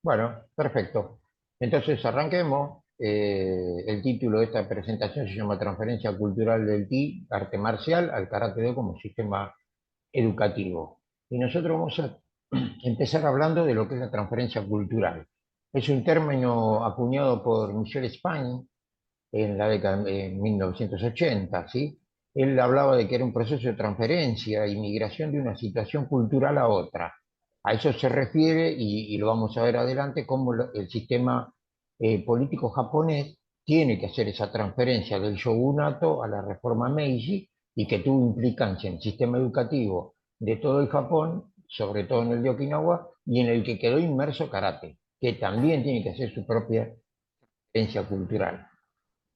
Bueno, perfecto. Entonces arranquemos. El título de esta presentación se llama Transferencia Cultural del TI, Arte Marcial al Karate Do como sistema educativo. Y nosotros vamos a empezar hablando de lo que es la transferencia cultural. Es un término acuñado por Michel Spain en la década de 1980, ¿sí? Él hablaba de que era un proceso de transferencia y migración de una situación cultural a otra. A eso se refiere, y lo vamos a ver adelante, cómo el sistema político japonés tiene que hacer esa transferencia del shogunato a la reforma Meiji y que tuvo implicancia en el sistema educativo de todo el Japón, sobre todo en el de Okinawa, y en el que quedó inmerso karate, que también tiene que hacer su propia herencia cultural.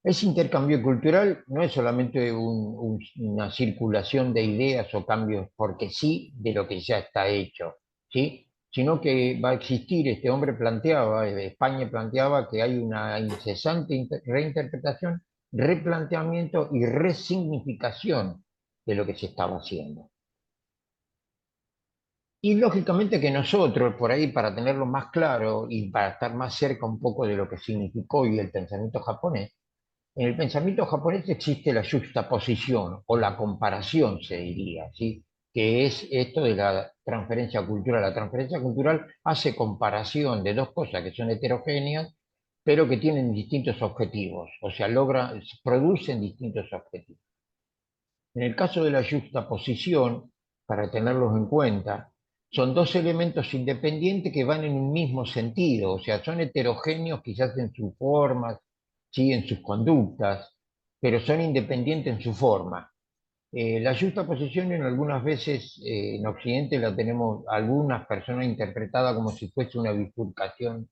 Ese intercambio cultural no es solamente una circulación de ideas o cambios porque sí de lo que ya está hecho, ¿sí? Sino que va a existir, este hombre planteaba, España planteaba que hay una incesante reinterpretación, replanteamiento y resignificación de lo que se estaba haciendo. Y lógicamente que nosotros, por ahí, para tenerlo más claro y para estar más cerca un poco de lo que significó hoy el pensamiento japonés, en el pensamiento japonés existe la juxtaposición o la comparación, se diría, ¿sí? Que es esto de la transferencia cultural. La transferencia cultural hace comparación de dos cosas que son heterogéneas, pero que tienen distintos objetivos, o sea, producen distintos objetivos. En el caso de la juxtaposición, para tenerlos en cuenta, son dos elementos independientes que van en un mismo sentido, o sea, son heterogéneos quizás en sus formas, sí, en sus conductas, pero son independientes en su forma. La juxtaposición en algunas veces en Occidente la tenemos algunas personas interpretada como si fuese una bifurcación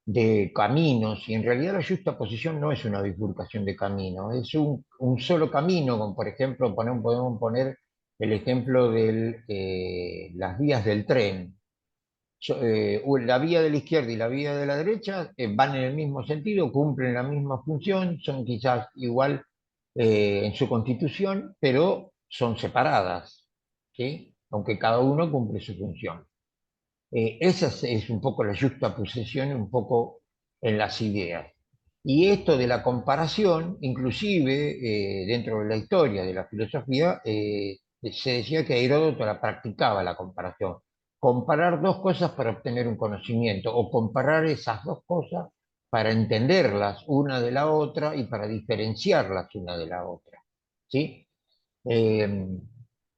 de caminos, y en realidad la juxtaposición no es una bifurcación de caminos, es un solo camino, como por ejemplo podemos poner el ejemplo de las vías del tren. La vía de la izquierda y la vía de la derecha van en el mismo sentido, cumplen la misma función, son quizás igual en su constitución, pero son separadas, ¿sí? Aunque cada uno cumple su función. Esa es un poco la juxtaposición, un poco en las ideas. Y esto de la comparación, inclusive dentro de la historia de la filosofía, se decía que Heródoto la practicaba la comparación. Comparar dos cosas para obtener un conocimiento, o comparar esas dos cosas para entenderlas una de la otra y para diferenciarlas una de la otra. ¿Sí? En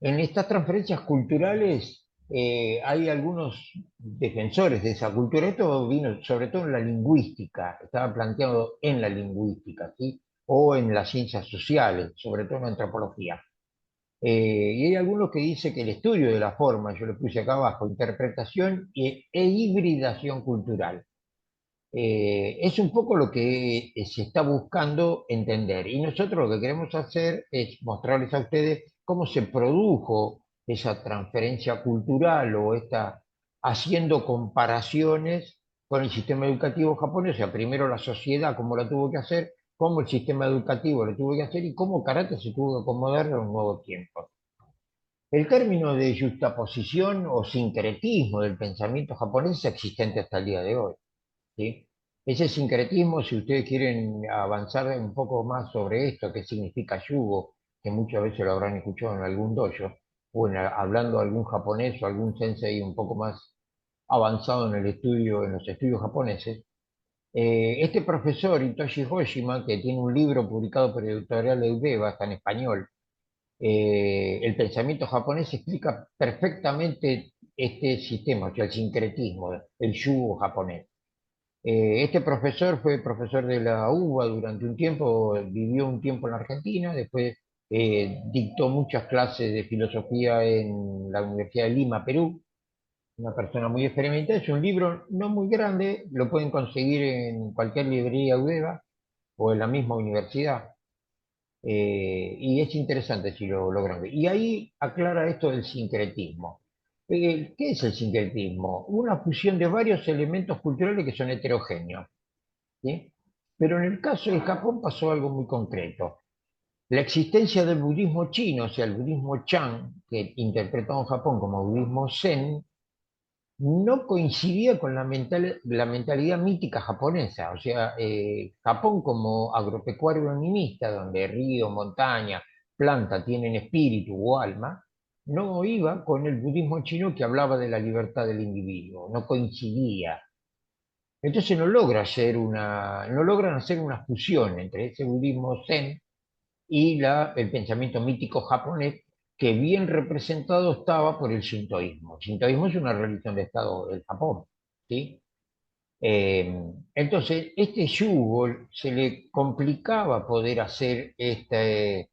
estas transferencias culturales hay algunos defensores de esa cultura. Esto vino sobre todo en la lingüística, estaba planteado en la lingüística, ¿sí? O en las ciencias sociales, sobre todo en la antropología. Y hay algunos que dicen que el estudio de la forma, yo lo puse acá abajo, interpretación e hibridación cultural. Es un poco lo que se está buscando entender. Y nosotros lo que queremos hacer es mostrarles a ustedes cómo se produjo esa transferencia cultural o esta, haciendo comparaciones con el sistema educativo japonés. O sea, primero la sociedad, cómo la tuvo que hacer, cómo el sistema educativo lo tuvo que hacer y cómo karate se tuvo que acomodar a un nuevo tiempo. El término de justaposición o sincretismo del pensamiento japonés es existente hasta el día de hoy. ¿Sí? Ese sincretismo, si ustedes quieren avanzar un poco más sobre esto, qué significa yugo, que muchas veces lo habrán escuchado en algún dojo, o hablando algún japonés o algún sensei un poco más avanzado en el estudio, en los estudios japoneses, este profesor, Hitoshi Hoshima, que tiene un libro publicado por Editorial Eudeva, está en español, el pensamiento japonés explica perfectamente este sistema, o sea, el sincretismo, el yugo japonés. Este profesor fue profesor de la UBA durante un tiempo, vivió un tiempo en la Argentina, después dictó muchas clases de filosofía en la Universidad de Lima, Perú, una persona muy experimentada. Es un libro no muy grande, lo pueden conseguir en cualquier librería UDEVA o en la misma universidad, y es interesante si lo logran ver. Y ahí aclara esto del sincretismo. ¿Qué es el sincretismo? Una fusión de varios elementos culturales que son heterogéneos. ¿Sí? Pero en el caso de Japón pasó algo muy concreto. La existencia del budismo chino, o sea, el budismo Chan, que interpretado en Japón como budismo Zen, no coincidía con la mentalidad mítica japonesa. O sea, Japón como agropecuario animista, donde río, montaña, planta tienen espíritu o alma, no iba con el budismo chino que hablaba de la libertad del individuo, no coincidía. Entonces no logran hacer una fusión entre ese budismo zen y el pensamiento mítico japonés, que bien representado estaba por el shintoísmo. El shintoísmo es una religión de Estado del Japón, ¿sí? Entonces, este yugo se le complicaba poder hacer esta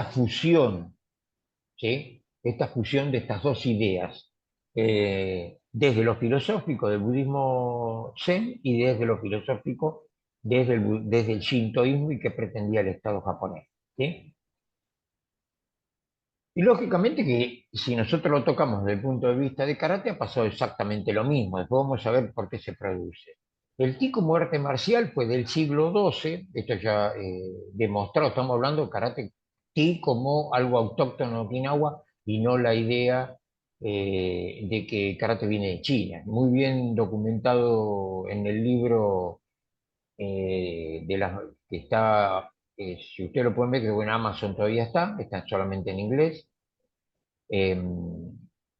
fusión, ¿sí? Esta fusión de estas dos ideas, desde lo filosófico del budismo zen y desde lo filosófico desde el shintoísmo y que pretendía el Estado japonés, ¿sí? Y lógicamente que si nosotros lo tocamos desde el punto de vista de karate, ha pasado exactamente lo mismo. Después vamos a ver por qué se produce. El ki como arte marcial fue del siglo XII, esto ya demostrado, estamos hablando de karate ki como algo autóctono de Okinawa y no la idea de que karate viene de China. Muy bien documentado en el libro que está, si usted lo puede ver, creo que en Amazon todavía está solamente en inglés, eh,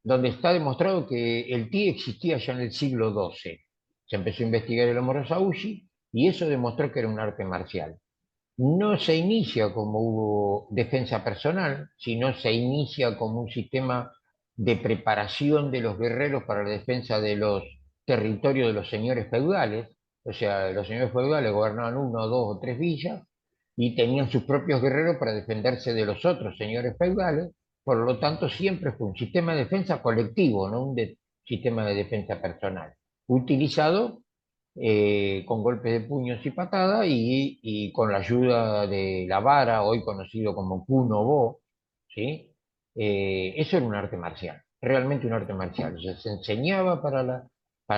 donde está demostrado que el ti existía ya en el siglo XII. Se empezó a investigar el Homo Rosaushi y eso demostró que era un arte marcial. No se inicia como hubo defensa personal, sino se inicia como un sistema de preparación de los guerreros para la defensa de los territorios de los señores feudales. O sea, los señores feudales gobernaban una, dos o tres villas y tenían sus propios guerreros para defenderse de los otros señores feudales. Por lo tanto, siempre fue un sistema de defensa colectivo, no un sistema de defensa personal, utilizado con golpes de puños y patadas y con la ayuda de la vara, hoy conocido como Kuno Bo, ¿sí? Eso era un arte marcial, realmente un arte marcial. O sea, se enseñaba para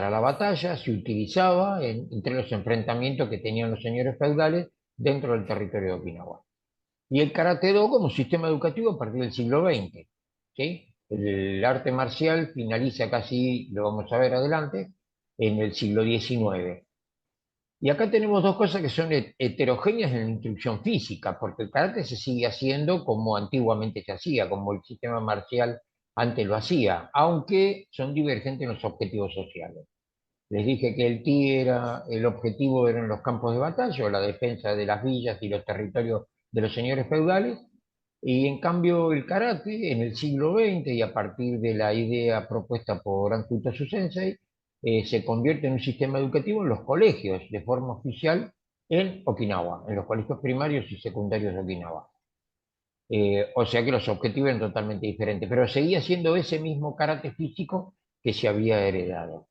la batalla, se utilizaba entre los enfrentamientos que tenían los señores feudales dentro del territorio de Okinawa. Y el Karate Do como sistema educativo a partir del siglo XX, ¿sí? El arte marcial finaliza casi, lo vamos a ver adelante, en el siglo XIX. Y acá tenemos dos cosas que son heterogéneas en la instrucción física, porque el karate se sigue haciendo como antiguamente se hacía, como el sistema marcial antes lo hacía, aunque son divergentes en los objetivos sociales. Les dije que el objetivo eran los campos de batalla, o la defensa de las villas y los territorios de los señores feudales, y en cambio el karate en el siglo XX y a partir de la idea propuesta por Ankuto Sensei, se convierte en un sistema educativo en los colegios de forma oficial en Okinawa, en los colegios primarios y secundarios de Okinawa. O sea que los objetivos eran totalmente diferentes, pero seguía siendo ese mismo karate físico que se había heredado.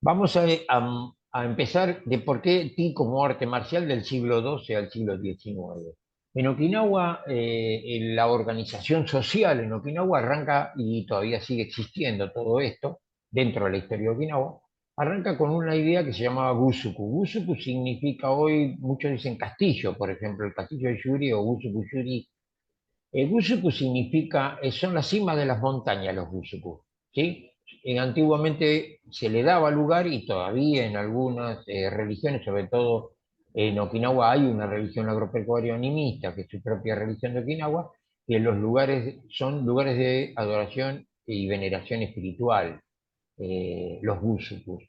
Vamos a empezar de por qué Ti como arte marcial del siglo XII al siglo XIX. En Okinawa, la organización social en Okinawa arranca, y todavía sigue existiendo todo esto dentro de la historia de Okinawa, arranca con una idea que se llamaba Gusuku. Gusuku significa hoy, muchos dicen castillo, por ejemplo, el castillo de Yuri o Gusuku Yuri. Gusuku significa, son las cimas de las montañas los Gusuku, ¿sí? Antiguamente se le daba lugar y todavía en algunas religiones, sobre todo en Okinawa hay una religión agropecuaria animista, que es su propia religión de Okinawa, que los lugares son lugares de adoración y veneración espiritual, los Gusukus.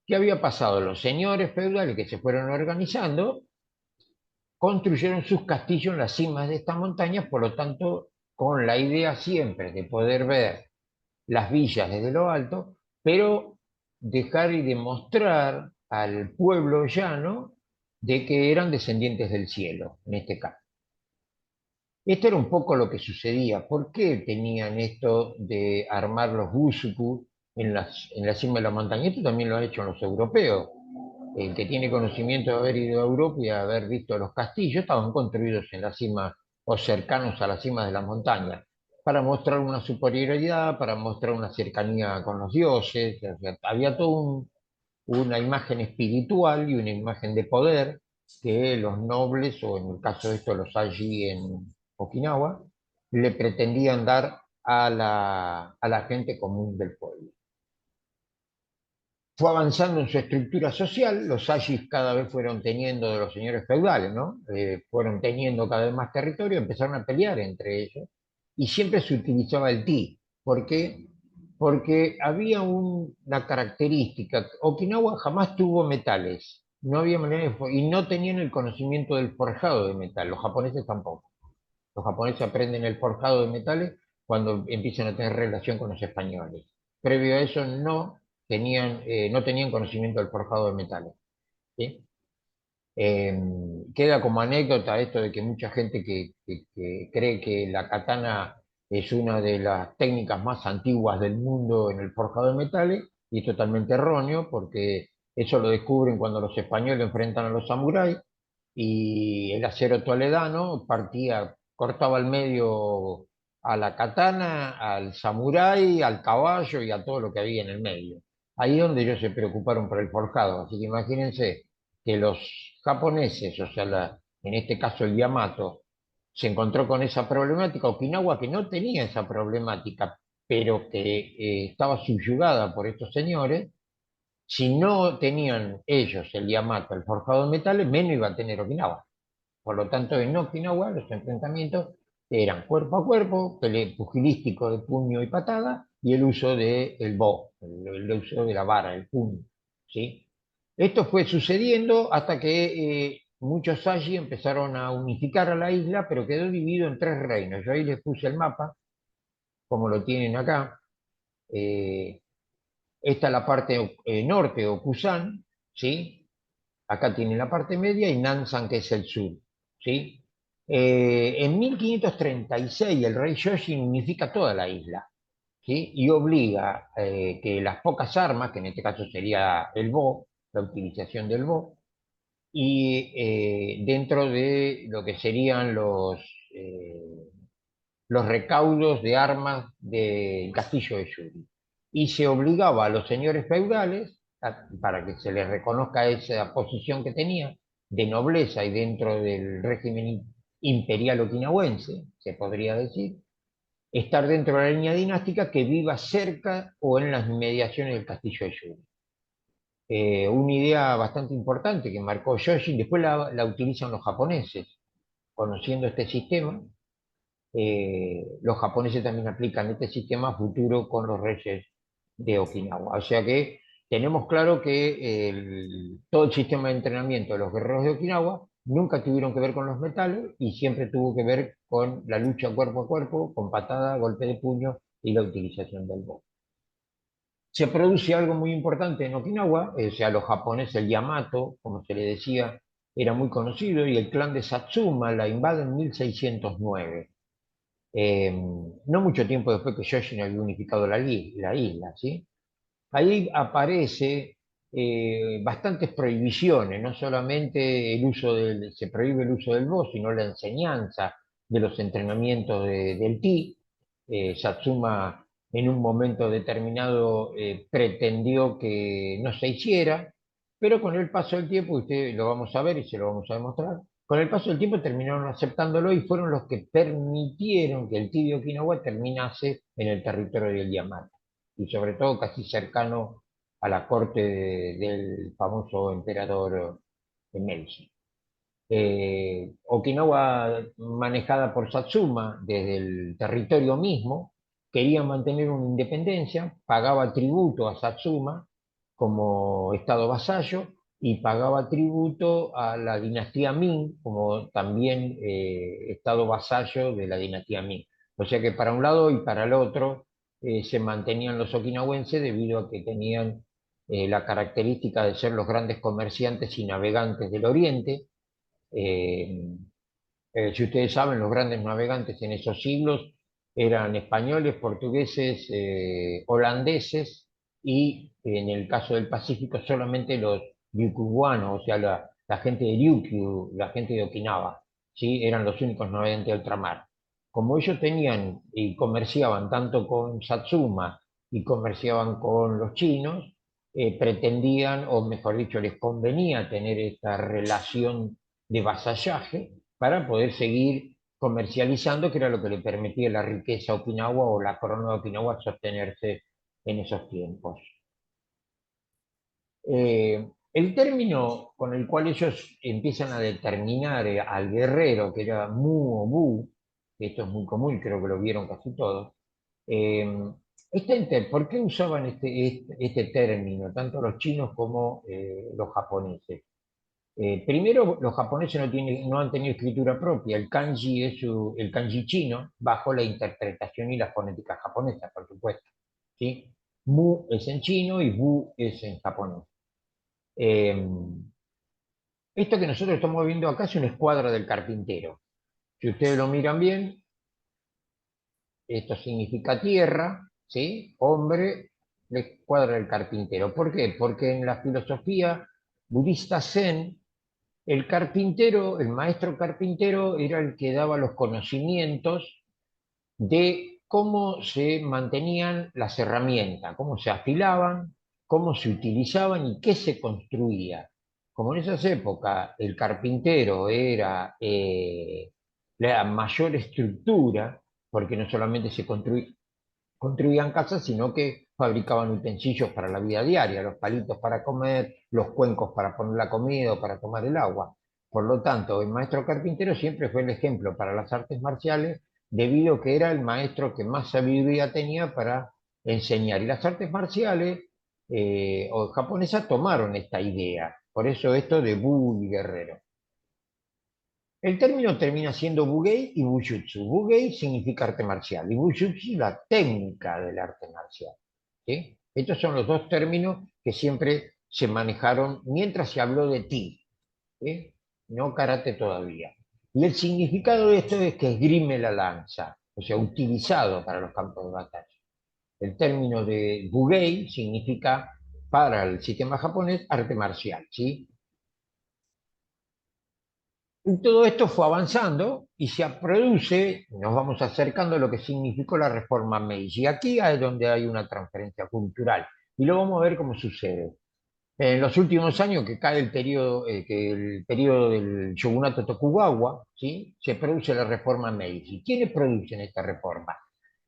¿Qué había pasado? Los señores feudales que se fueron organizando construyeron sus castillos en las cimas de estas montañas, por lo tanto, con la idea siempre de poder ver las villas desde lo alto, pero dejar y demostrar al pueblo llano de que eran descendientes del cielo, en este caso. Esto era un poco lo que sucedía. ¿Por qué tenían esto de armar los Gusuku en la cima de la montaña? Esto también lo han hecho los europeos. El que tiene conocimiento de haber ido a Europa y haber visto los castillos, estaban construidos en la cima o cercanos a la cima de la montaña, para mostrar una superioridad, para mostrar una cercanía con los dioses. O sea, había toda una imagen espiritual y una imagen de poder que los nobles, o en el caso de esto los Aji en Okinawa, le pretendían dar a la gente común del pueblo. fue avanzando en su estructura social, los ayis cada vez fueron teniendo de los señores feudales, ¿no? Fueron teniendo cada vez más territorio, empezaron a pelear entre ellos, y siempre se utilizaba el ti. ¿Por qué? Porque había una característica, Okinawa jamás tuvo metales, no había manera y no tenían el conocimiento del forjado de metal, los japoneses tampoco. Los japoneses aprenden el forjado de metales cuando empiezan a tener relación con los españoles. Previo a eso no tenían conocimiento del forjado de metales. ¿Sí? Queda como anécdota esto de que mucha gente que cree que la katana es una de las técnicas más antiguas del mundo en el forjado de metales, y es totalmente erróneo, porque eso lo descubren cuando los españoles enfrentan a los samuráis, y el acero toledano cortaba al medio a la katana, al samurái, al caballo y a todo lo que había en el medio. Ahí es donde ellos se preocuparon por el forjado, así que imagínense que los japoneses, o sea, en este caso el Yamato, se encontró con esa problemática, Okinawa que no tenía esa problemática, pero que estaba subyugada por estos señores. Si no tenían ellos el Yamato, el forjado de metales, menos iba a tener Okinawa. Por lo tanto, en Okinawa los enfrentamientos eran cuerpo a cuerpo, pugilístico de puño y patada, y el uso del bo, el uso de la vara, el puño. ¿Sí? Esto fue sucediendo hasta que muchos Sashi empezaron a unificar a la isla, pero quedó dividido en tres reinos. Yo ahí les puse el mapa, como lo tienen acá. Eh, Esta es la parte norte, Okusan, ¿sí? Acá tienen la parte media y Nansan, que es el sur, ¿sí? En 1536 el rey Yoshin unifica toda la isla, ¿sí? Y obliga que las pocas armas, que en este caso sería el bo, la utilización del bo, y dentro de lo que serían los recaudos de armas del castillo de Yuri. Y se obligaba a los señores feudales, para que se les reconozca esa posición que tenía de nobleza y dentro del régimen imperial okinawense, se podría decir, estar dentro de la línea dinástica que viva cerca o en las inmediaciones del castillo de Yuri. Una idea bastante importante que marcó Yoshin, después la utilizan los japoneses, conociendo este sistema. Los japoneses también aplican este sistema futuro con los reyes de Okinawa. O sea que tenemos claro que todo el sistema de entrenamiento de los guerreros de Okinawa nunca tuvieron que ver con los metales y siempre tuvo que ver con la lucha cuerpo a cuerpo, con patada, golpe de puño y la utilización del bo. Se produce algo muy importante en Okinawa, o sea, los japoneses, el Yamato, como se le decía, era muy conocido, y el clan de Satsuma la invade en 1609. No mucho tiempo después que Yoshin había unificado la isla, ¿sí? Ahí aparece bastantes prohibiciones, no solamente se prohíbe el uso del bo, sino la enseñanza de los entrenamientos del ti. Satsuma en un momento determinado pretendió que no se hiciera, pero con el paso del tiempo, usted lo vamos a ver y se lo vamos a demostrar, con el paso del tiempo terminaron aceptándolo y fueron los que permitieron que el ti de Okinawa terminase en el territorio del Yamato, y sobre todo casi cercano a la corte del famoso emperador Meiji. Okinawa, manejada por Satsuma desde el territorio mismo, quería mantener una independencia, pagaba tributo a Satsuma como estado vasallo, y pagaba tributo a la dinastía Ming como también estado vasallo de la dinastía Ming. O sea que para un lado y para el otro se mantenían los okinawenses, debido a que tenían la característica de ser los grandes comerciantes y navegantes del Oriente. eh, si ustedes saben, los grandes navegantes en esos siglos eran españoles, portugueses, holandeses, y en el caso del Pacífico solamente los ryukyuanos, o sea, la gente de Ryukyu, la gente de Okinawa, ¿sí? Eran los únicos navegantes de ultramar. Como ellos tenían y comerciaban tanto con Satsuma y comerciaban con los chinos, pretendían, o mejor dicho, les convenía tener esta relación de vasallaje para poder seguir comercializando, que era lo que le permitía la riqueza a Okinawa o la corona de Okinawa sostenerse en esos tiempos. El término con el cual ellos empiezan a determinar al guerrero, que era Mu o Bu, que esto es muy común, creo que lo vieron casi todos, eh, ¿por qué usaban este término, tanto los chinos como los japoneses? Primero, los japoneses no han tenido escritura propia. El kanji es el kanji chino, bajo la interpretación y la fonética japonesa, por supuesto. ¿Sí? Mu es en chino y Bu es en japonés. Eh, Esto que nosotros estamos viendo acá es una escuadra del carpintero. Si ustedes lo miran bien, esto significa tierra, ¿sí? Hombre, la escuadra del carpintero. ¿Por qué? Porque en la filosofía budista Zen, el carpintero, el maestro carpintero, era el que daba los conocimientos de cómo se mantenían las herramientas, cómo se afilaban, cómo se utilizaban y qué se construía. Como en esas épocas el carpintero era la mayor estructura, porque no solamente construían casas, sino que fabricaban utensilios para la vida diaria, los palitos para comer, los cuencos para poner la comida o para tomar el agua. Por lo tanto, el maestro carpintero siempre fue el ejemplo para las artes marciales, debido a que era el maestro que más sabiduría tenía para enseñar. Y las artes marciales o japonesas tomaron esta idea. Por eso esto de Bu y guerrero. El término termina siendo Bugei y Bujutsu. Bugei significa arte marcial y Bujutsu la técnica del arte marcial. ¿Sí? Estos son los dos términos que siempre se manejaron mientras se habló de ti, ¿sí? No karate todavía. Y el significado de esto es que esgrime la lanza, o sea, utilizado para los campos de batalla. El término de Bugei significa, para el sistema japonés, arte marcial, ¿sí? Y todo esto fue avanzando y se produce, nos vamos acercando a lo que significó la reforma Meiji. Y aquí es donde hay una transferencia cultural. Y lo vamos a ver cómo sucede. En los últimos años que cae el periodo del shogunato Tokugawa, ¿sí? Se produce la reforma Meiji. ¿Quiénes producen esta reforma?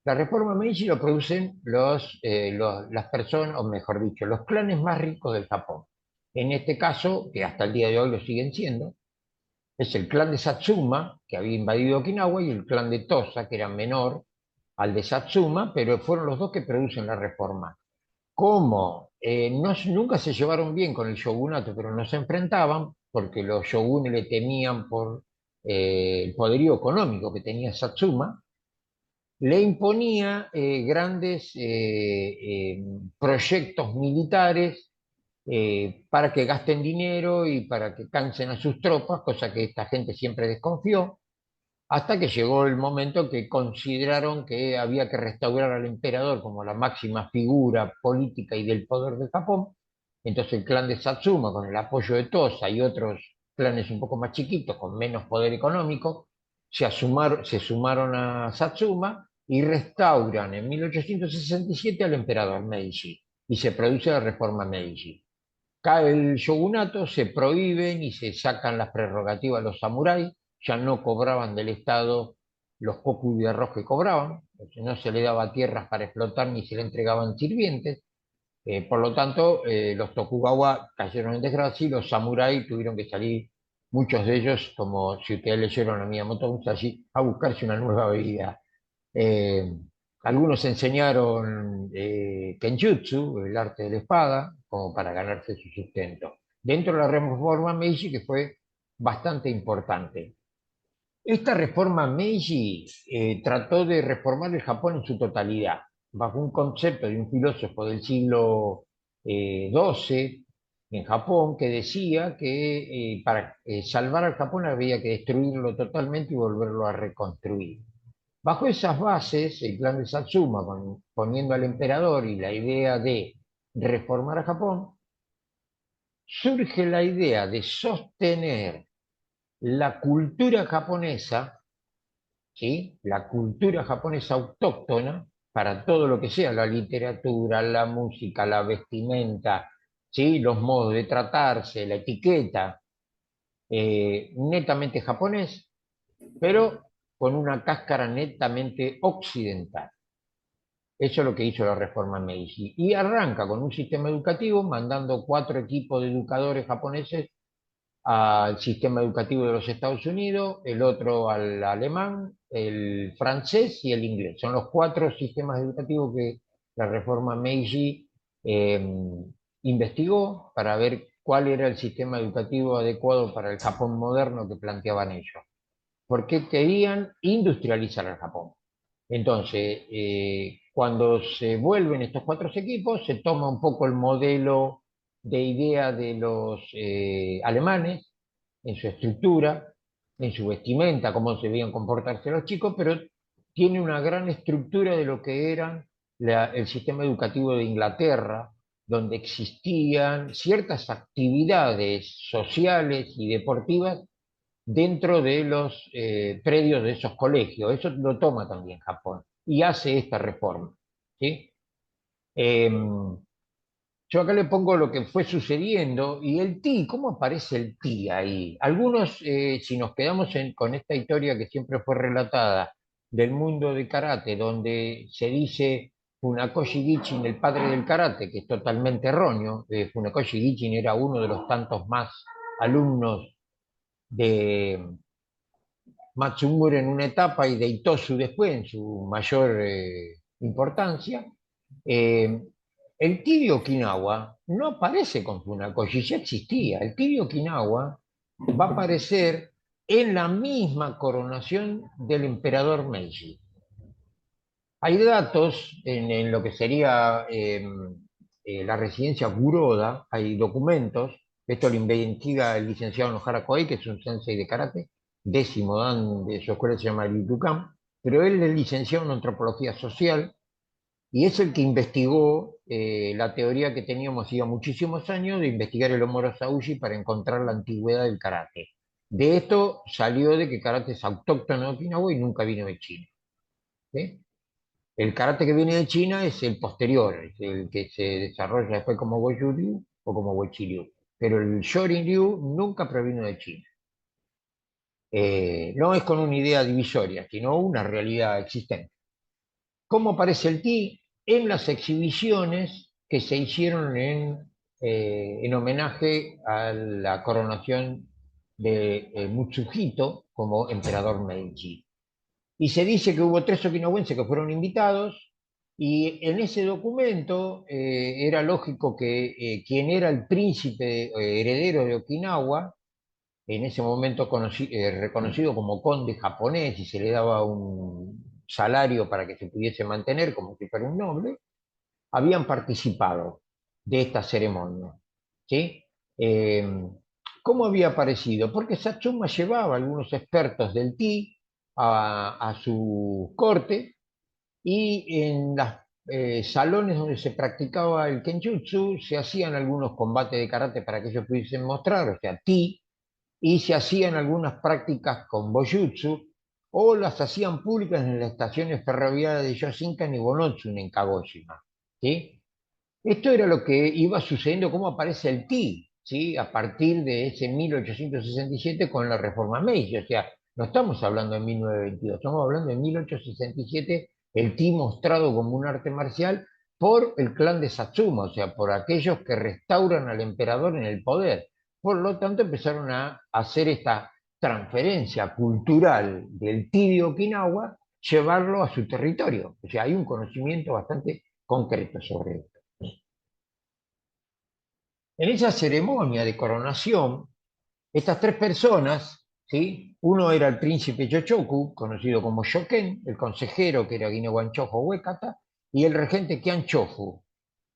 La reforma Meiji lo producen las personas, o mejor dicho, los clanes más ricos del Japón. En este caso, que hasta el día de hoy lo siguen siendo, es el clan de Satsuma, que había invadido Okinawa, y el clan de Tosa, que era menor al de Satsuma, pero fueron los dos que producen la reforma. Como nunca se llevaron bien con el shogunato, pero no se enfrentaban, porque los shogunes le temían por el poderío económico que tenía Satsuma, le imponía grandes proyectos militares para que gasten dinero y para que cansen a sus tropas, cosa que esta gente siempre desconfió, hasta que llegó el momento que consideraron que había que restaurar al emperador como la máxima figura política y del poder de Japón. Entonces el clan de Satsuma, con el apoyo de Tosa y otros clanes un poco más chiquitos, con menos poder económico, se sumaron a Satsuma y restauran en 1867 al emperador Meiji y se produce la reforma Meiji. Cae el shogunato, se prohíben y se sacan las prerrogativas a los samuráis, ya no cobraban del Estado los koku de arroz que cobraban, no se le daba tierras para explotar ni se le entregaban sirvientes. Por lo tanto, los Tokugawa cayeron en desgracia y los samuráis tuvieron que salir, muchos de ellos, como si ustedes leyeron a Miyamoto Musashi, a buscarse una nueva vida. Eh, Algunos enseñaron Kenjutsu, el arte de la espada, como para ganarse su sustento. Dentro de la reforma Meiji, que fue bastante importante. Esta reforma Meiji trató de reformar el Japón en su totalidad, bajo un concepto de un filósofo del siglo XII en Japón, que decía que para salvar al Japón había que destruirlo totalmente y volverlo a reconstruir. Bajo esas bases, el plan de Satsuma, poniendo al emperador y la idea de reformar a Japón, surge la idea de sostener la cultura japonesa, ¿sí? La cultura japonesa autóctona, para todo lo que sea, la literatura, la música, la vestimenta, ¿sí? Los modos de tratarse, la etiqueta, netamente japonés, pero con una cáscara netamente occidental. Eso es lo que hizo la reforma Meiji. Y arranca con un sistema educativo mandando 4 equipos de educadores japoneses al sistema educativo de los Estados Unidos, el otro al alemán, el francés y el inglés. Son los 4 sistemas educativos que la reforma Meiji eh, investigó para ver cuál era el sistema educativo adecuado para el Japón moderno que planteaban ellos. Porque querían industrializar el Japón. Entonces, cuando se vuelven estos 4 equipos, se toma un poco el modelo de idea de los alemanes en su estructura, en su vestimenta, cómo se debían comportarse los chicos, pero tiene una gran estructura de lo que era el sistema educativo de Inglaterra, donde existían ciertas actividades sociales y deportivas dentro de los predios de esos colegios. Eso lo toma también Japón y hace esta reforma. ¿Sí? Eh, yo acá le pongo lo que fue sucediendo y el ti, ¿cómo aparece el ti ahí? Algunos, si nos quedamos con esta historia que siempre fue relatada del mundo de karate, donde se dice Funakoshi Gichin, el padre del karate, que es totalmente erróneo. Funakoshi Gichin era uno de los tantos más alumnos de Matsumura en una etapa y de Itosu después, en su mayor importancia. Eh, el tibio Okinawa no aparece con Funakoshi, ya existía. El tibio Okinawa va a aparecer en la misma coronación del emperador Meiji. Hay datos en lo que sería la residencia Kuroda, hay documentos, esto lo investiga el licenciado Nohara Koei, que es un sensei de karate, décimo dan de su escuela, se llama Rikukan, pero él es licenciado en antropología social y es el que investigó la teoría que teníamos hacía muchísimos años de investigar el Homo Sauji para encontrar la antigüedad del karate. De esto salió de que karate es autóctono de Okinawa y nunca vino de China. ¿Sí? El karate que viene de China es el posterior, es el que se desarrolla después como Wushu Ryu o como Wechi Ryu. Pero el Shorin Ryu nunca provino de China. No es con una idea divisoria, sino una realidad existente. ¿Cómo aparece el Ti? En las exhibiciones que se hicieron en homenaje a la coronación de Mutsuhito como emperador Meiji. Y se dice que hubo 3 okinawenses que fueron invitados, y en ese documento era lógico que quien era el príncipe heredero de Okinawa, en ese momento reconocido como conde japonés y se le daba un salario para que se pudiese mantener como si fuera un noble, habían participado de esta ceremonia. ¿Sí? Eh, ¿Cómo había aparecido? Porque Satsuma llevaba a algunos expertos del Ti a su corte y en los salones donde se practicaba el Kenjutsu se hacían algunos combates de karate para que ellos pudiesen mostrar, o sea, Ti, y se hacían algunas prácticas con Bojutsu o las hacían públicas en las estaciones ferroviarias de Yoshinkan y Bonotsu en Kagoshima. ¿Sí? Esto era lo que iba sucediendo, cómo aparece el Ti, ¿sí? A partir de ese 1867 con la reforma Meiji. O sea, no estamos hablando de 1922, estamos hablando de 1867, el Ti mostrado como un arte marcial por el clan de Satsuma, o sea, por aquellos que restauran al emperador en el poder. Por lo tanto, empezaron a hacer esta transferencia cultural del Ti de Okinawa, llevarlo a su territorio. O sea, hay un conocimiento bastante concreto sobre esto. En esa ceremonia de coronación, estas 3 personas, ¿sí? Uno era el príncipe Yochoku, conocido como Shoken, el consejero que era Guinewan Chojo Huecata, y el regente Kian Chofu.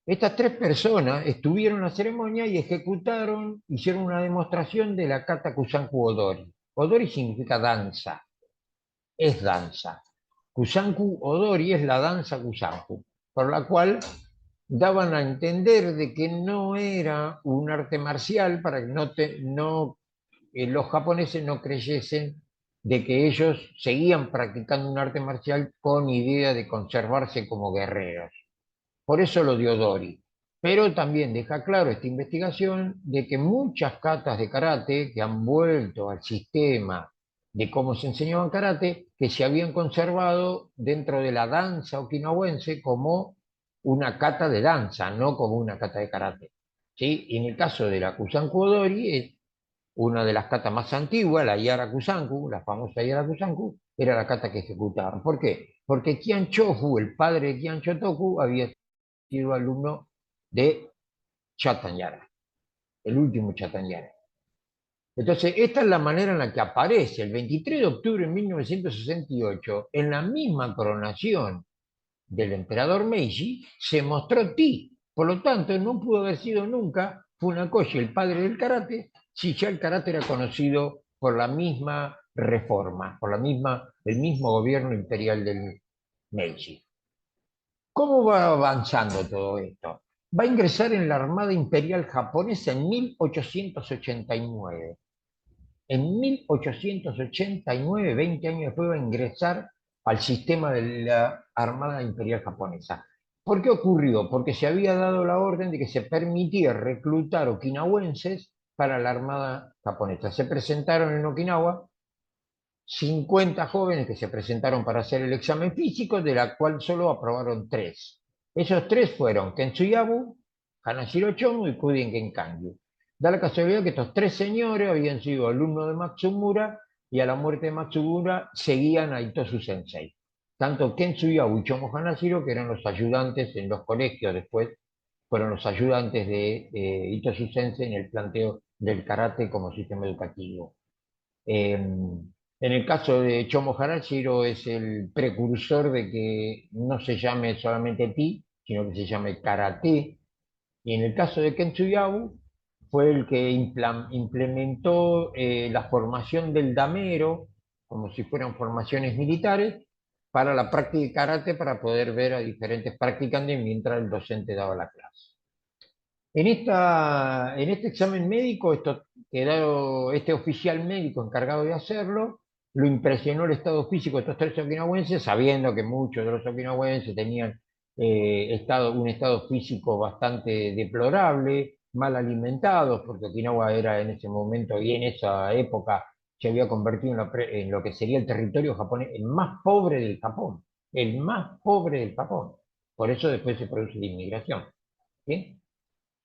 Estas 3 personas estuvieron en la ceremonia y ejecutaron, hicieron una demostración de la kata Kusanku Odori. Odori significa danza, es danza. Kusanku Odori es la danza Kusanku, por la cual daban a entender de que no era un arte marcial para que los japoneses no creyesen de que ellos seguían practicando un arte marcial con idea de conservarse como guerreros. Por eso lo dio Dori. Pero también deja claro esta investigación de que muchas katas de karate que han vuelto al sistema de cómo se enseñaba karate que se habían conservado dentro de la danza okinawense como una kata de danza, no como una kata de karate. ¿Sí? Y en el caso de la Kusanku Odori, es una de las katas más antiguas, la Yara Kusanku, la famosa Yara Kusanku, era la kata que ejecutaban. ¿Por qué? Porque Qian Chofu, el padre de Qian Shotoku, había sido alumno de Chatan Yara, el último Chatan Yara. Entonces, esta es la manera en la que aparece el 23 de octubre de 1968, en la misma coronación del emperador Meiji, se mostró Ti. Por lo tanto, no pudo haber sido nunca Funakoshi el padre del karate, si ya el karate era conocido por la misma reforma, por el mismo gobierno imperial del Meiji. ¿Cómo va avanzando todo esto? Va a ingresar en la Armada Imperial Japonesa en 1889. En 1889, 20 años después, va a ingresar al sistema de la Armada Imperial Japonesa. ¿Por qué ocurrió? Porque se había dado la orden de que se permitía reclutar okinawenses para la Armada Japonesa. Se presentaron en Okinawa 50 jóvenes que se presentaron para hacer el examen físico, de la cual solo aprobaron 3. Esos 3 fueron Kentsuyabu, Hanashiro Chomu y Kudin Genkangyu. Da la casualidad que estos 3 señores habían sido alumnos de Matsumura y a la muerte de Matsumura seguían a Itosu Sensei. Tanto Kentsuyabu y Chomo Hanashiro, que eran los ayudantes en los colegios, después fueron los ayudantes de Itosu Sensei en el planteo del karate como sistema educativo. En el caso de Chomo Harashiro es el precursor de que no se llame solamente Ti, sino que se llame Karate. Y en el caso de Kentsuyabu fue el que implementó la formación del damero, como si fueran formaciones militares, para la práctica de karate, para poder ver a diferentes practicantes mientras el docente daba la clase. En este examen médico, este oficial médico encargado de hacerlo, lo impresionó el estado físico de estos 3 okinawenses, sabiendo que muchos de los okinawenses tenían un estado físico bastante deplorable, mal alimentados, porque Okinawa era en ese momento y en esa época se había convertido en lo que sería el territorio japonés, el más pobre del Japón, el más pobre del Japón. Por eso después se produce la inmigración. ¿Sí?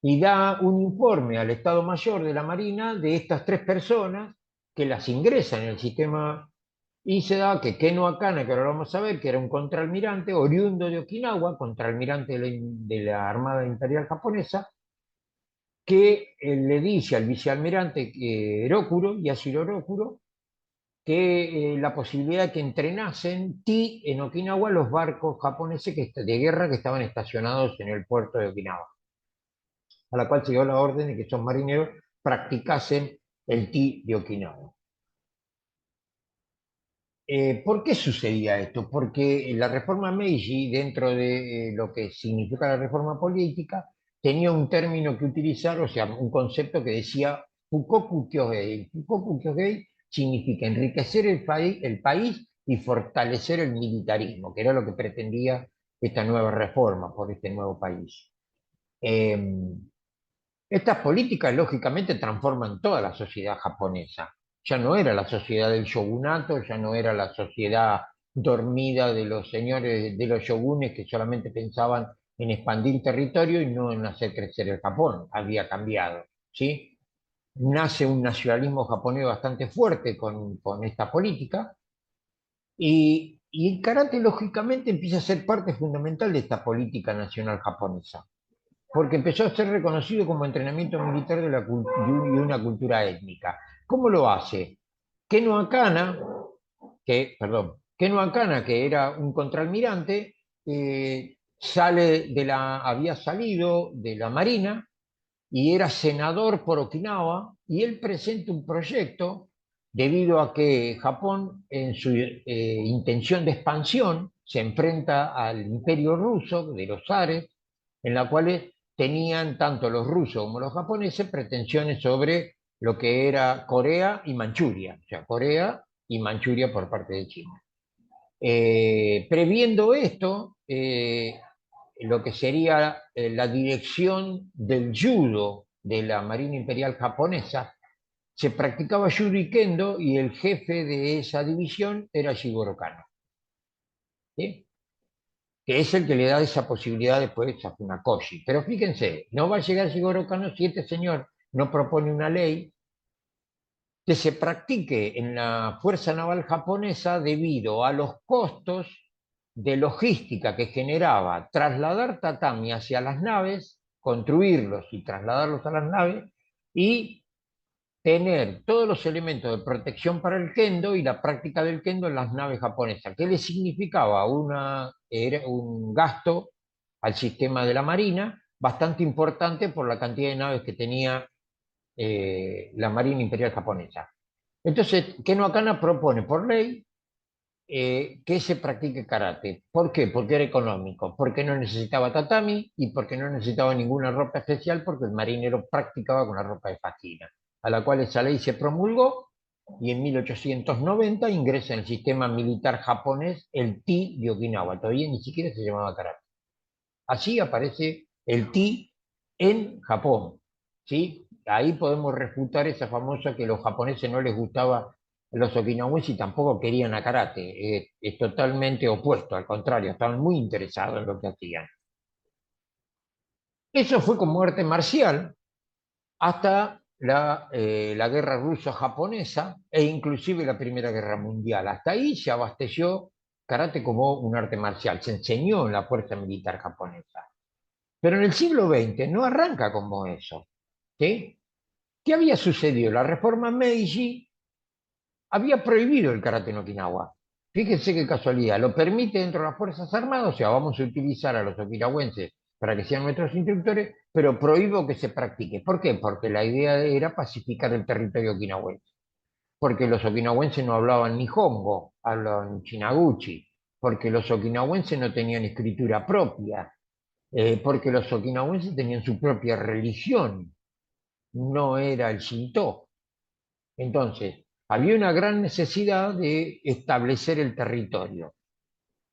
Y da un informe al Estado Mayor de la Marina de estas 3 personas que las ingresan en el sistema, y se da que Keno Akana, que ahora lo vamos a ver, que era un contraalmirante oriundo de Okinawa, contraalmirante de la Armada Imperial Japonesa, que le dice al vicealmirante Rokuro, Yashiro Rokuro, que la posibilidad de que entrenasen Ti en Okinawa los barcos japoneses de guerra que estaban estacionados en el puerto de Okinawa, a la cual se dio la orden de que esos marineros practicasen el Ti de Okinawa. ¿Por qué sucedía esto? Porque la reforma Meiji, dentro de lo que significa la reforma política, tenía un término que utilizar, o sea, un concepto que decía Fukoku Kyogei. Fukoku Kyogei significa enriquecer el país y fortalecer el militarismo, que era lo que pretendía esta nueva reforma por este nuevo país. Eh, Estas políticas, lógicamente, transforman toda la sociedad japonesa. Ya no era la sociedad del shogunato, ya no era la sociedad dormida de los señores, de los shogunes que solamente pensaban en expandir territorio y no en hacer crecer el Japón. Había cambiado, ¿sí? Nace un nacionalismo japonés bastante fuerte con esta política y el karate, lógicamente, empieza a ser parte fundamental de esta política nacional japonesa porque empezó a ser reconocido como entrenamiento militar y una cultura étnica. ¿Cómo lo hace? Keno Akana, Keno Akana, que era un contraalmirante, había salido de la Marina y era senador por Okinawa, y él presenta un proyecto debido a que Japón, en su intención de expansión, se enfrenta al imperio ruso de los zares, en la cual tenían tanto los rusos como los japoneses pretensiones sobre lo que era Corea y Manchuria, o sea, Corea y Manchuria por parte de China. Previendo esto, lo que sería la dirección del judo de la Marina Imperial Japonesa se practicaba Judo y Kendo y el jefe de esa división era Jigoro Kano, ¿sí? Que es el que le da esa posibilidad después a Funakoshi. Pero fíjense, no va a llegar Jigoro Kano si este señor no propone una ley que se practique en la Fuerza Naval japonesa debido a los costos de logística que generaba trasladar tatami hacia las naves, construirlos y trasladarlos a las naves, y tener todos los elementos de protección para el kendo y la práctica del kendo en las naves japonesas. ¿Qué le significaba? Era un gasto al sistema de la Marina bastante importante por la cantidad de naves que tenía la Marina Imperial japonesa. Entonces, Keno Akana propone por ley que se practique karate. ¿Por qué? Porque era económico, porque no necesitaba tatami y porque no necesitaba ninguna ropa especial, porque el marinero practicaba con la ropa de faquina, a la cual esa ley se promulgó y en 1890 ingresa en el sistema militar japonés el Ti de Okinawa. Todavía ni siquiera se llamaba karate. Así aparece el Ti en Japón, ¿sí? Ahí podemos refutar esa famosa que a los japoneses no les gustaba los okinawenses y tampoco querían a karate. Es totalmente opuesto, al contrario, estaban muy interesados en lo que hacían. Eso fue como arte marcial hasta la guerra ruso-japonesa e inclusive la Primera Guerra Mundial. Hasta ahí se abasteció karate como un arte marcial, se enseñó en la fuerza militar japonesa. Pero en el siglo XX no arranca como eso, ¿sí? ¿Qué había sucedido? La reforma Meiji había prohibido el karate en Okinawa. Fíjense qué casualidad, lo permite dentro de las Fuerzas Armadas, o sea, vamos a utilizar a los okinawenses para que sean nuestros instructores, pero prohíbo que se practique. ¿Por qué? Porque la idea era pacificar el territorio okinawense. Porque los okinawenses no hablaban nihongo, hablaban chinaguchi, porque los okinawenses no tenían escritura propia, porque los okinawenses tenían su propia religión, no era el Shinto. Entonces, había una gran necesidad de establecer el territorio.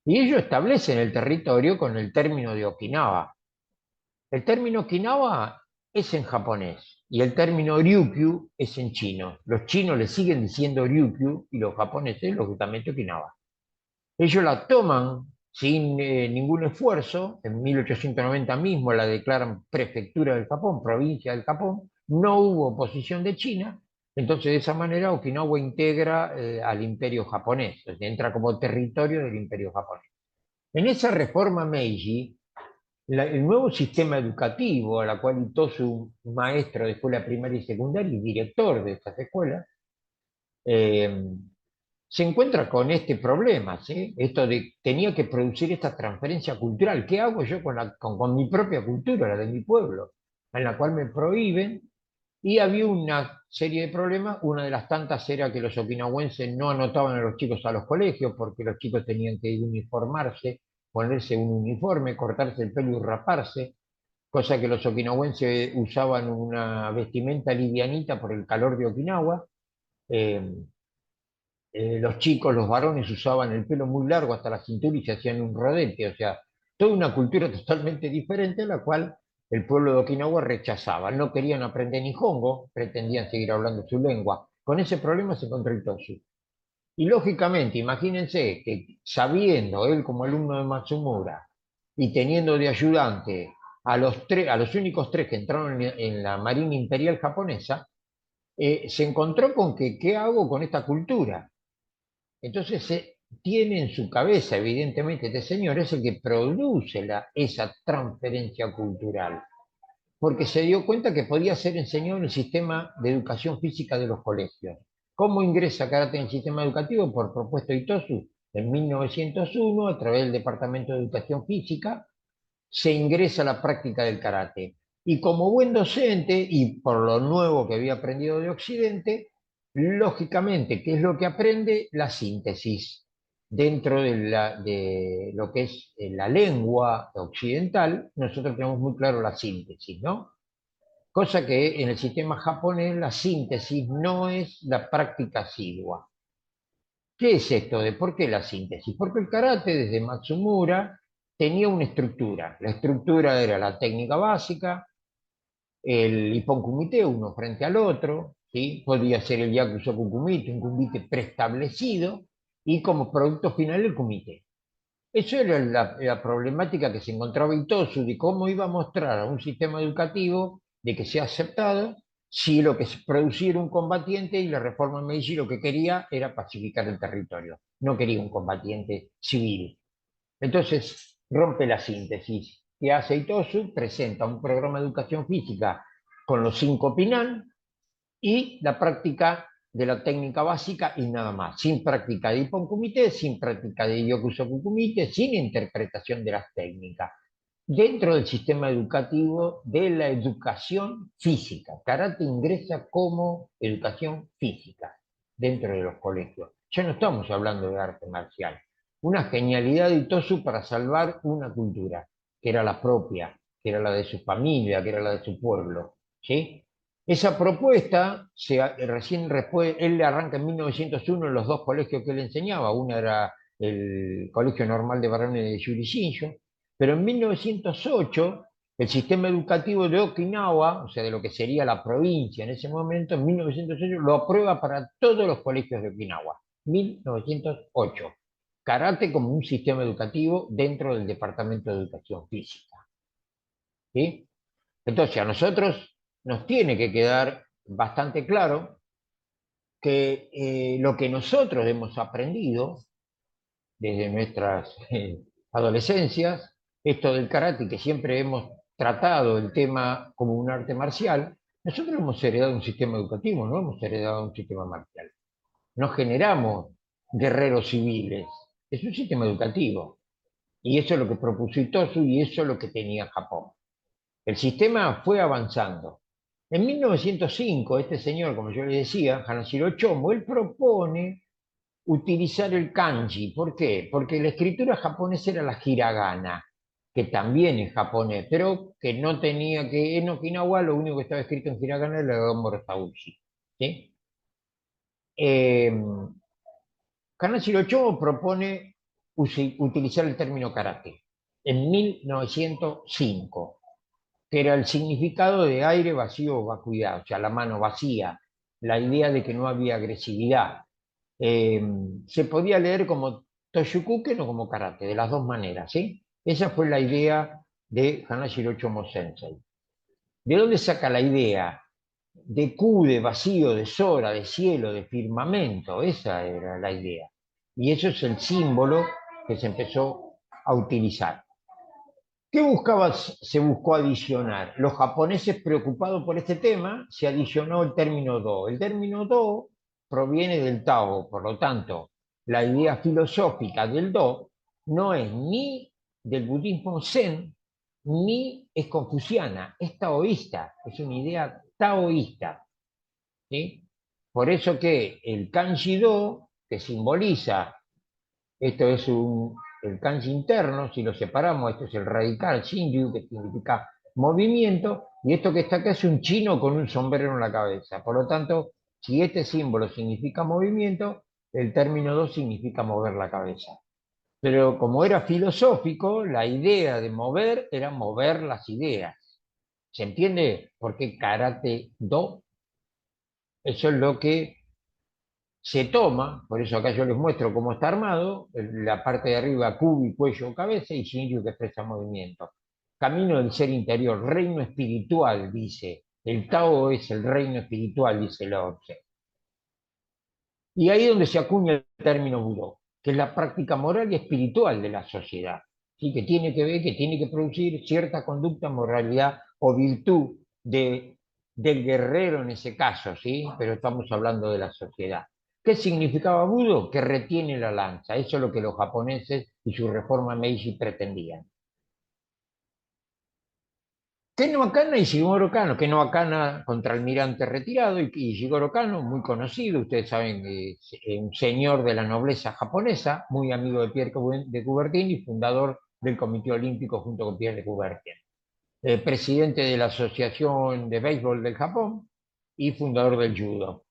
Y ellos establecen el territorio con el término de Okinawa. El término Okinawa es en japonés y el término Ryukyu es en chino. Los chinos le siguen diciendo Ryukyu y los japoneses, lógicamente, Okinawa. Ellos la toman sin ningún esfuerzo, en 1890 mismo la declaran prefectura del Japón, provincia del Japón, no hubo oposición de China, entonces de esa manera Okinawa integra al imperio japonés, entra como territorio del imperio japonés. En esa reforma Meiji, el nuevo sistema educativo, a la cual Itosu, maestro de escuela primaria y secundaria y director de estas escuelas, eh, se encuentra con este problema, ¿sí? Esto de tenía que producir esta transferencia cultural. ¿Qué hago yo con mi propia cultura, la de mi pueblo, en la cual me prohíben? Y había una serie de problemas. Una de las tantas era que los okinawenses no anotaban a los chicos a los colegios porque los chicos tenían que uniformarse, ponerse un uniforme, cortarse el pelo y raparse, cosa que los okinawenses usaban una vestimenta livianita por el calor de Okinawa. Eh, los chicos, los varones usaban el pelo muy largo hasta la cintura y se hacían un rodete, o sea, toda una cultura totalmente diferente, la cual el pueblo de Okinawa rechazaba. No querían aprender Nihongo, pretendían seguir hablando su lengua. Con ese problema se encontró Itosu. Y lógicamente, imagínense que sabiendo él como alumno de Matsumura y teniendo de ayudante a los únicos tres que entraron en la Marina Imperial japonesa, se encontró con que, ¿qué hago con esta cultura? Entonces tiene en su cabeza, evidentemente, este señor es el que produce esa transferencia cultural, porque se dio cuenta que podía ser enseñado en el sistema de educación física de los colegios. ¿Cómo ingresa karate en el sistema educativo? Por propuesto de Itosu, en 1901, a través del Departamento de Educación Física, se ingresa a la práctica del karate. Y como buen docente, y por lo nuevo que había aprendido de Occidente, lógicamente, ¿qué es lo que aprende? La síntesis. Dentro de lo que es la lengua occidental, nosotros tenemos muy claro la síntesis, ¿no? Cosa que en el sistema japonés la síntesis no es la práctica asidua. ¿Qué es esto de por qué la síntesis? Porque el karate desde Matsumura tenía una estructura. La estructura era la técnica básica, el Ippon Kumite uno frente al otro, ¿sí? Podía ser el Yakusoku kumite, un kumite preestablecido, y como producto final el kumite. Eso era la problemática que se encontraba Itosu, de cómo iba a mostrar a un sistema educativo de que sea aceptado si lo que se producía era un combatiente y la reforma Meiji lo que quería era pacificar el territorio, no quería un combatiente civil. Entonces rompe la síntesis. ¿Qué hace Itosu? Presenta un programa de educación física con los 5 Pinan y la práctica de la técnica básica y nada más, sin práctica de Ippon Kumite, sin práctica de Yokusoku Kumite, sin interpretación de las técnicas, dentro del sistema educativo de la educación física. Karate ingresa como educación física dentro de los colegios. Ya no estamos hablando de arte marcial. Una genialidad de Itosu para salvar una cultura, que era la propia, que era la de su familia, que era la de su pueblo. ¿Sí? Esa propuesta, recién después, él arranca en 1901 en los 2 colegios que él enseñaba. Uno era el Colegio Normal de Varones de Yuri Shinjo, pero en 1908 el sistema educativo de Okinawa, o sea, de lo que sería la provincia en ese momento, en 1908 lo aprueba para todos los colegios de Okinawa. 1908. Karate como un sistema educativo dentro del Departamento de Educación Física. ¿Sí? Entonces, a nosotros nos tiene que quedar bastante claro que lo que nosotros hemos aprendido desde nuestras adolescencias, esto del karate, que siempre hemos tratado el tema como un arte marcial, nosotros hemos heredado un sistema educativo, no hemos heredado un sistema marcial. No generamos guerreros civiles, es un sistema educativo. Y eso es lo que propuso Itosu y eso es lo que tenía Japón. El sistema fue avanzando. En 1905, este señor, como yo le decía, Hanashiro Chomo, él propone utilizar el kanji. ¿Por qué? Porque la escritura japonesa era la hiragana, que también es japonés, pero que no tenía que, en Okinawa lo único que estaba escrito en hiragana era el Mortaushi. ¿Sí? Eh, Kanashiro Chomo propone utilizar el término karate en 1905, que era el significado de aire vacío o vacuidad, o sea, la mano vacía, la idea de que no había agresividad. Eh, Se podía leer como Toshukuken o como karate, de las dos maneras, ¿sí? Esa fue la idea de Hanashiro Chomo Sensei. ¿De dónde saca la idea? De Q, de vacío, de Sora, de cielo, de firmamento, esa era la idea. Y eso es el símbolo que se empezó a utilizar. ¿Qué se buscó adicionar? Los japoneses preocupados por este tema, se adicionó el término do. El término do proviene del Tao, por lo tanto, la idea filosófica del do no es ni del budismo zen, ni es confuciana, es taoísta, es una idea taoísta. ¿Sí? Por eso que el kanji do, que simboliza, esto es el kanji interno, si lo separamos, esto es el radical shinryu, que significa movimiento, y esto que está acá es un chino con un sombrero en la cabeza. Por lo tanto, si este símbolo significa movimiento, el término do significa mover la cabeza. Pero como era filosófico, la idea de mover era mover las ideas. ¿Se entiende por qué karate do? Eso es lo que se toma, por eso acá yo les muestro cómo está armado, la parte de arriba, cubi, cuello, cabeza, y Shinryu que expresa movimiento. Camino del ser interior, reino espiritual, dice. El Tao es el reino espiritual, dice Lao Tse. Y ahí es donde se acuña el término Budó, que es la práctica moral y espiritual de la sociedad. ¿Sí? Que tiene que ver, que tiene que producir cierta conducta, moralidad o virtud del guerrero en ese caso, ¿sí? Pero estamos hablando de la sociedad. ¿Qué significaba Budo? Que retiene la lanza. Eso es lo que los japoneses y su reforma Meiji pretendían. Ken Wakana y Shigoro Kano. Ken Wakana, contraalmirante retirado, y Shigoro Kano, muy conocido, ustedes saben, un señor de la nobleza japonesa, muy amigo de Pierre de Coubertin y fundador del Comité Olímpico junto con Pierre de Coubertin. Presidente de la Asociación de Béisbol del Japón y fundador del judo.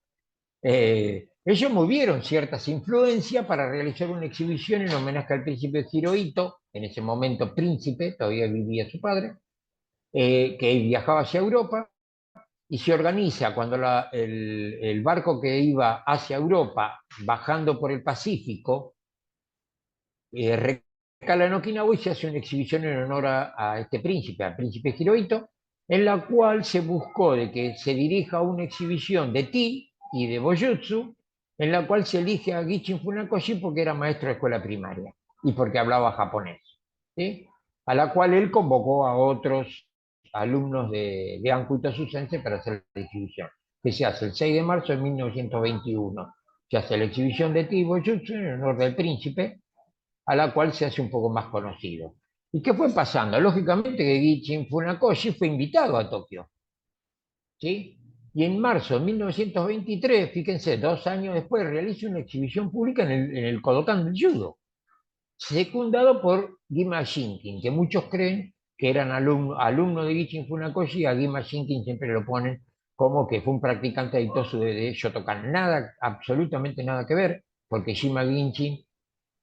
Ellos movieron ciertas influencias para realizar una exhibición en homenaje al príncipe Hirohito, en ese momento príncipe, todavía vivía su padre, que viajaba hacia Europa, y se organiza cuando el barco que iba hacia Europa, bajando por el Pacífico, recala en Okinawa y se hace una exhibición en honor a este príncipe, al príncipe Hirohito, en la cual se buscó de que se dirija una exhibición de Ti y de Bojutsu, en la cual se elige a Gichin Funakoshi porque era maestro de escuela primaria y porque hablaba japonés, ¿sí? A la cual él convocó a otros alumnos de Anku Itosu Sensei para hacer la exhibición, que se hace el 6 de marzo de 1921. Se hace la exhibición de Ti y Bojutsu en honor del príncipe, a la cual se hace un poco más conocido. ¿Y qué fue pasando? Lógicamente que Gichin Funakoshi fue invitado a Tokio, ¿sí? Y en marzo de 1923, fíjense, 2 años después, realiza una exhibición pública en el Kodokan del Judo, secundado por Gima Shinkin, que muchos creen que eran alumnos de Gichin Funakoshi, y a Gima Shinkin siempre lo ponen como que fue un practicante de Itosu de Shotokan. Nada, absolutamente nada que ver, porque Shima Gichin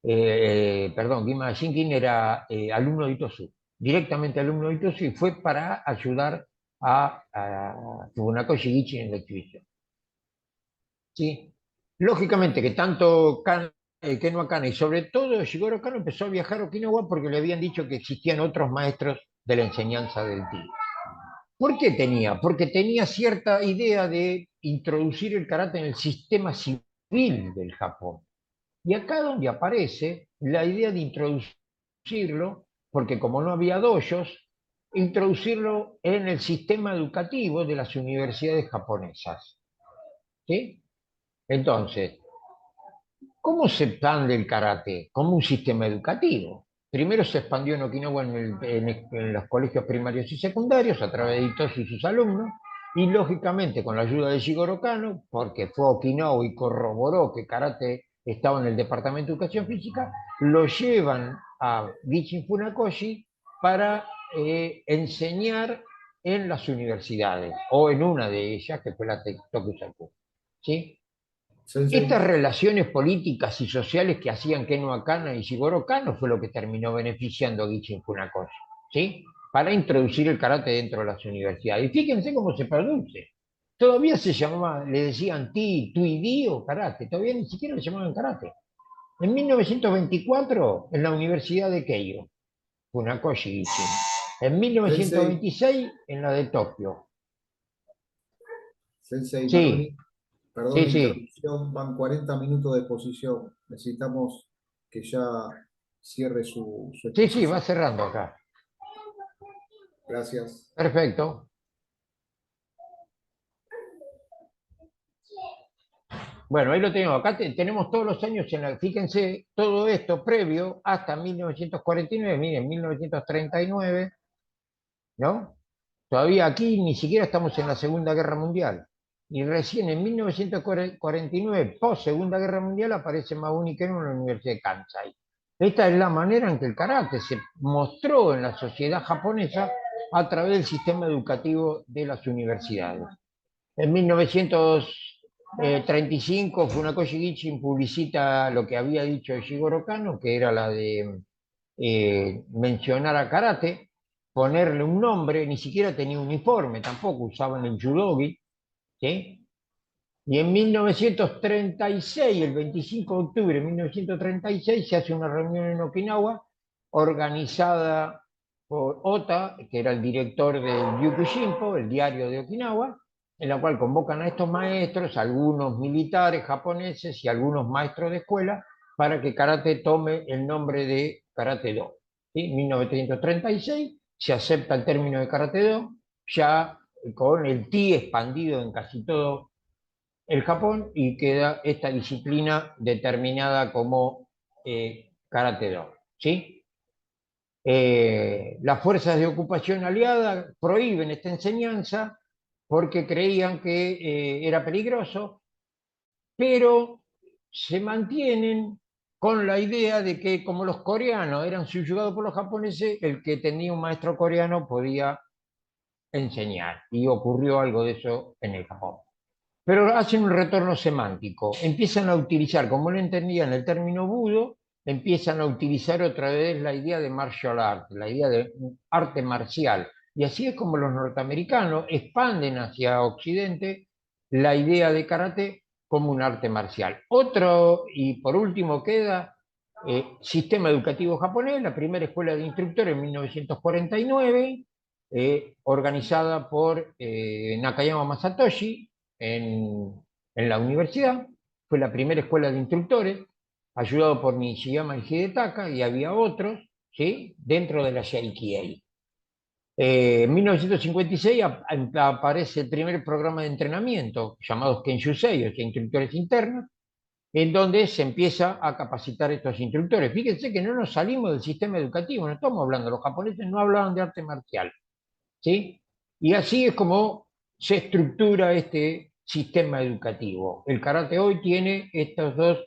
perdón, Gima Shinkin era alumno de Itosu, directamente alumno de Itosu, y fue para ayudar a Funakoshi Gichi en la exhibición. ¿Sí? Lógicamente que tanto Ken Wakana y sobre todo Shigeru Kano empezó a viajar a Okinawa porque le habían dicho que existían otros maestros de la enseñanza del Ti. ¿Por qué tenía? Porque tenía cierta idea de introducir el karate en el sistema civil del Japón. Y acá donde aparece la idea de introducirlo, porque como no había dojos, introducirlo en el sistema educativo de las universidades japonesas. ¿Sí? Entonces, ¿cómo se expande el karate? Como un sistema educativo. Primero se expandió en Okinawa en los colegios primarios y secundarios a través de Itosu y sus alumnos, y lógicamente con la ayuda de Shigeru Kano, porque fue a Okinawa y corroboró que karate estaba en el departamento de educación física, lo llevan a Gichin Funakoshi para enseñar en las universidades, o en una de ellas, que fue la Tokusaku. ¿Sí? Sensei, Estas relaciones políticas y sociales que hacían Ken Wakana y Shigeru Kano fue lo que terminó beneficiando a Gichin Funakoshi, ¿sí? Para introducir el karate dentro de las universidades. Y fíjense cómo se produce. Todavía se llamaba, le decían ti, tu y di o karate, todavía ni siquiera le llamaban karate. En 1924, en la Universidad de Keio, Funakoshi Gichin. En Sensei, 1926, en la de Tokio. Sensei Sí, Maroni, perdón sí, la sí. interrupción, van 40 minutos de exposición. Necesitamos que ya cierre su Sí, sí, va exposición. cerrando acá. Gracias. Perfecto. Bueno, ahí lo tenemos. Acá tenemos todos los años, fíjense, todo esto previo hasta 1949, miren, 1939, ¿no? Todavía aquí ni siquiera estamos en la Segunda Guerra Mundial. Y recién en 1949, post Segunda Guerra Mundial, aparece Mabuni Keno en la Universidad de Kansai. Esta es la manera en que el karate se mostró en la sociedad japonesa a través del sistema educativo de las universidades. En 1935 Funakoshi Gichin publicita lo que había dicho Shigeru Kano, que era la de mencionar a karate, ponerle un nombre, ni siquiera tenía uniforme, tampoco usaban el judogi, ¿sí? Y en 1936, el 25 de octubre de 1936, se hace una reunión en Okinawa organizada por Ota, que era el director del Yokushinpo, el diario de Okinawa, en la cual convocan a estos maestros, algunos militares japoneses y algunos maestros de escuela, para que karate tome el nombre de Karate Do. ¿Sí? 1936 se acepta el término de Karate Do, ya con el ti expandido en casi todo el Japón, y queda esta disciplina determinada como Karate Do. ¿Sí? Las fuerzas de ocupación aliadas prohíben esta enseñanza porque creían que era peligroso, pero se mantienen con la idea de que como los coreanos eran subyugados por los japoneses, el que tenía un maestro coreano podía enseñar. Y ocurrió algo de eso en el Japón. Pero hacen un retorno semántico. Empiezan a utilizar, como no entendían el término budo, empiezan a utilizar otra vez la idea de martial art, la idea de arte marcial, Y así es como los norteamericanos expanden hacia Occidente la idea de karate como un arte marcial. Otro, y por último queda, sistema educativo japonés, la primera escuela de instructores en 1949, organizada por Nakayama Masatoshi en la universidad. Fue la primera escuela de instructores, ayudado por Nishiyama y Hidetaka, y había otros, ¿sí?, dentro de la JKA. En 1956 aparece el primer programa de entrenamiento, llamados Kenshusei, o sea, instructores internos, en donde se empieza a capacitar a estos instructores. Fíjense que no nos salimos del sistema educativo, no estamos hablando, los japoneses no hablaban de arte marcial, ¿sí? Y así es como se estructura este sistema educativo. El karate hoy tiene estos dos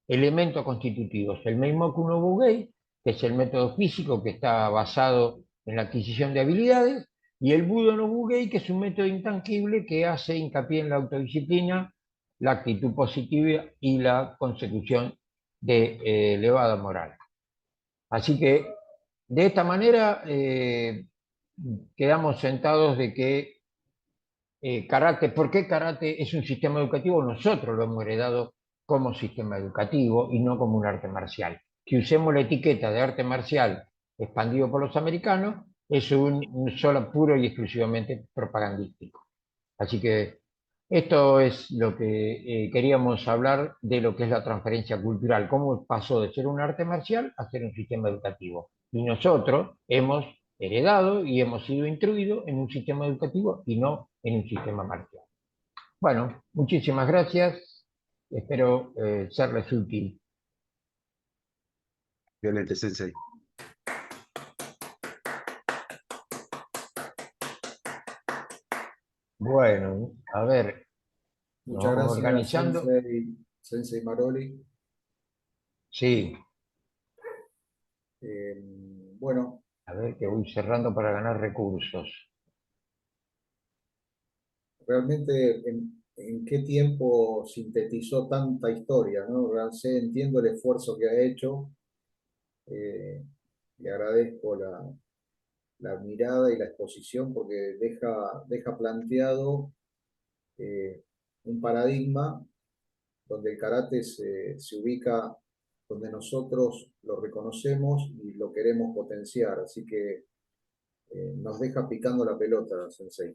elementos constitutivos: el Meimoku no Bugei, que es el método físico que está basado en la adquisición de habilidades, y el Budo no Bugei, que es un método intangible que hace hincapié en la autodisciplina, la actitud positiva y la consecución de elevada moral. Así que de esta manera quedamos sentados de que karate, ¿por qué karate es un sistema educativo? Nosotros lo hemos heredado como sistema educativo y no como un arte marcial. Que usemos la etiqueta de arte marcial expandido por los americanos es un solo puro y exclusivamente propagandístico. Así que esto es lo que queríamos hablar de lo que es la transferencia cultural, cómo pasó de ser un arte marcial a ser un sistema educativo. Y nosotros hemos heredado y hemos sido instruidos en un sistema educativo y no en un sistema marcial. Bueno, muchísimas gracias. Espero serles útil. Excelente, Sensei. Bueno, a ver, nos Muchas vamos gracias, organizando. Sensei Maroli. Sí, Eh, bueno, a ver que voy cerrando para ganar recursos. realmente en qué tiempo sintetizó tanta historia, ¿no? Realmente entiendo el esfuerzo que ha hecho. eh, Le agradezco la mirada y la exposición porque deja planteado un paradigma donde el karate se ubica donde nosotros lo reconocemos y lo queremos potenciar. Así que nos deja picando la pelota, Sensei.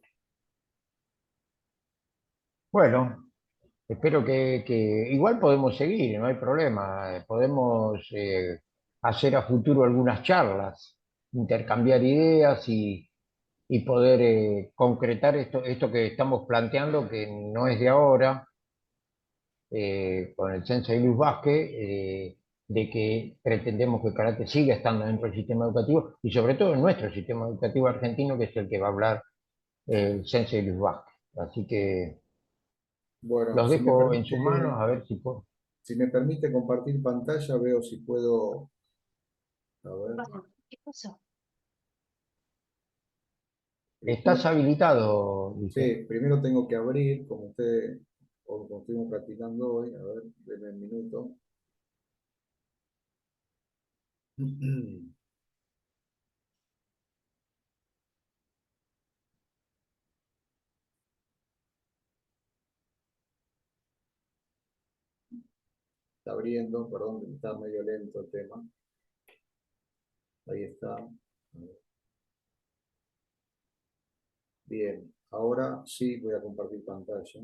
Bueno, espero que igual podemos seguir, no hay problema. Podemos hacer a futuro algunas charlas, intercambiar ideas y poder concretar esto que estamos planteando, que no es de ahora, con el Sensei Luis Vázquez, de que pretendemos que el karate siga estando dentro del sistema educativo y sobre todo en nuestro sistema educativo argentino, que es el que va a hablar el Sensei Luis Vázquez. Así que Bueno, los dejo en sus manos a ver si puedo. si me permite compartir pantalla, veo si puedo. A ver. ¿Qué pasó? ¿Estás habilitado, dice? Sí, primero tengo que abrir, como estuvimos practicando hoy. A ver, denme un minuto. Está abriendo, perdón, que está medio lento el tema. Ahí está. Bien, ahora sí voy a compartir pantalla.